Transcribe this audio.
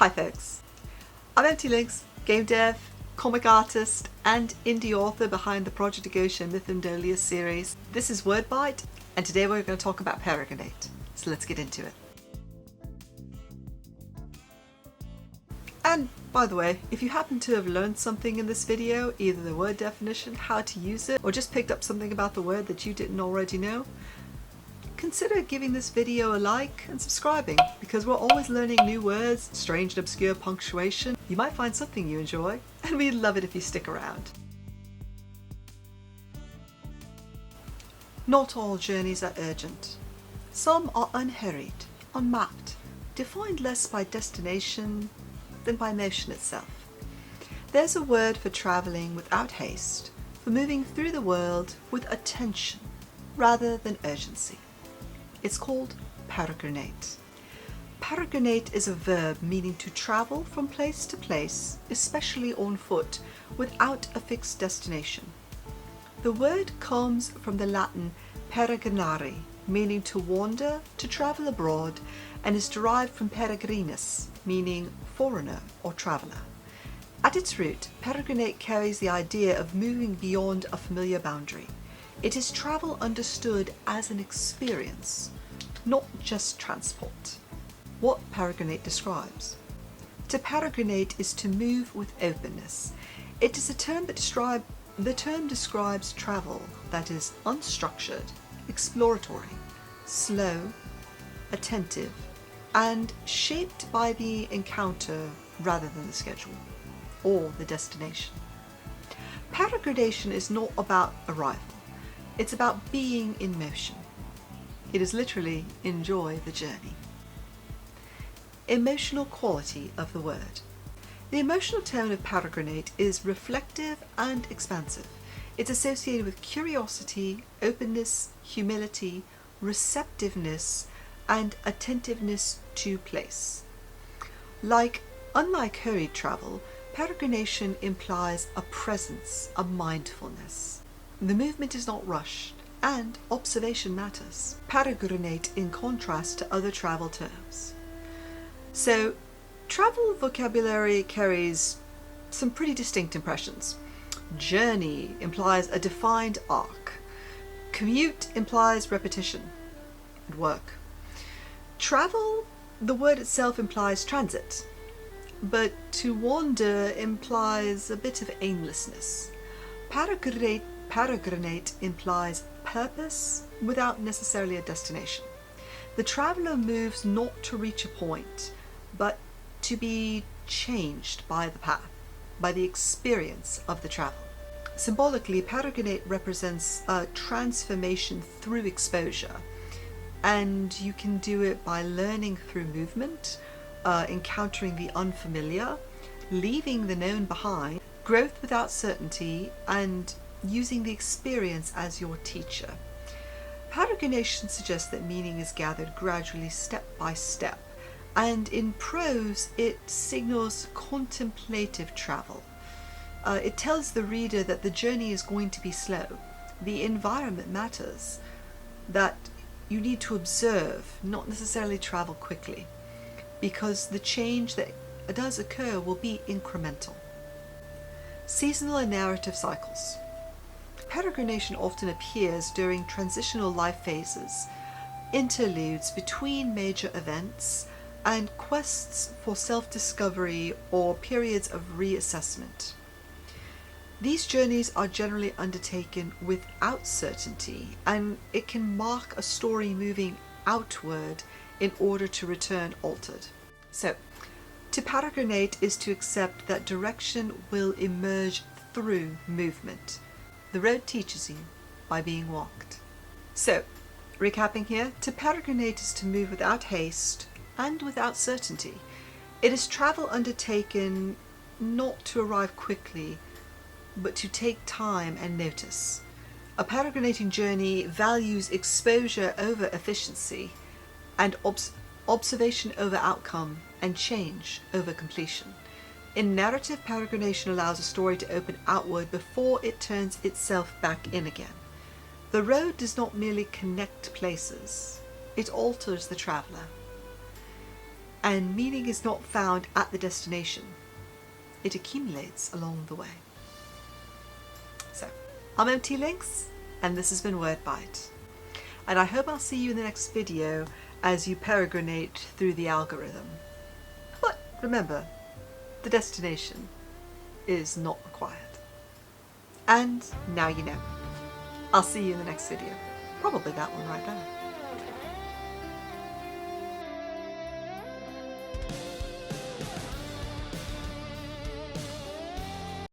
Hi folks, I'm Lynx, game dev, comic artist and indie author behind the Project Negotia Myth and Dahlia series. This is Wordbite and today we're going to talk about Peregrinate, so let's get into it. And by the way, if you happen to have learned something in this video, either the word definition, how to use it, or just picked up something about the word that you didn't already know, consider giving this video a like and subscribing, because we're always learning new words, strange and obscure punctuation. You might find something you enjoy, and we'd love it if you stick around. Not all journeys are urgent. Some are unhurried, unmapped, defined less by destination than by motion itself. There's a word for travelling without haste, for moving through the world with attention rather than urgency. It's called peregrinate. Peregrinate is a verb meaning to travel from place to place, especially on foot, without a fixed destination. The word comes from the Latin peregrinare, meaning to wander, to travel abroad, and is derived from peregrinus, meaning foreigner or traveller. At its root, peregrinate carries the idea of moving beyond a familiar boundary. It is travel understood as an experience, not just transport. What peregrinate describes? To peregrinate is to move with openness. It is a term that describes travel that is unstructured, exploratory, slow, attentive, and shaped by the encounter rather than the schedule or the destination. Peregrination is not about arrival. It's about being in motion. It is literally enjoy the journey. Emotional quality of the word. The emotional tone of peregrinate is reflective and expansive. It's associated with curiosity, openness, humility, receptiveness, and attentiveness to place. Unlike hurried travel, peregrination implies a presence, a mindfulness. The movement is not rushed, and observation matters. Peregrinate in contrast to other travel terms. So, travel vocabulary carries some pretty distinct impressions. Journey implies a defined arc. Commute implies repetition and work. Travel, the word itself implies transit, but to wander implies a bit of aimlessness. Peregrinate implies purpose without necessarily a destination. The traveller moves not to reach a point, but to be changed by the path, by the experience of the travel. Symbolically, peregrinate represents a transformation through exposure, and you can do it by learning through movement, encountering the unfamiliar, leaving the known behind, growth without certainty, and using the experience as your teacher. Peregrination suggests that meaning is gathered gradually, step by step, and in prose it signals contemplative travel. It tells the reader that the journey is going to be slow, the environment matters, that you need to observe, not necessarily travel quickly, because the change that does occur will be incremental. Seasonal and narrative cycles. Peregrination often appears during transitional life phases, interludes between major events, and quests for self-discovery or periods of reassessment. These journeys are generally undertaken without certainty, and it can mark a story moving outward in order to return altered. So, to peregrinate is to accept that direction will emerge through movement. The road teaches you by being walked. So, recapping here, to peregrinate is to move without haste and without certainty. It is travel undertaken not to arrive quickly, but to take time and notice. A peregrinating journey values exposure over efficiency, and observation over outcome, and change over completion. In narrative, peregrination allows a story to open outward before it turns itself back in again. The road does not merely connect places, it alters the traveller. and meaning is not found at the destination. It accumulates along the way. So, I'm MT Lynx, and this has been Wordbite. And I hope I'll see you in the next video as you peregrinate through the algorithm. But remember, the destination is not required. And now you know. I'll see you in the next video. Probably that one right there.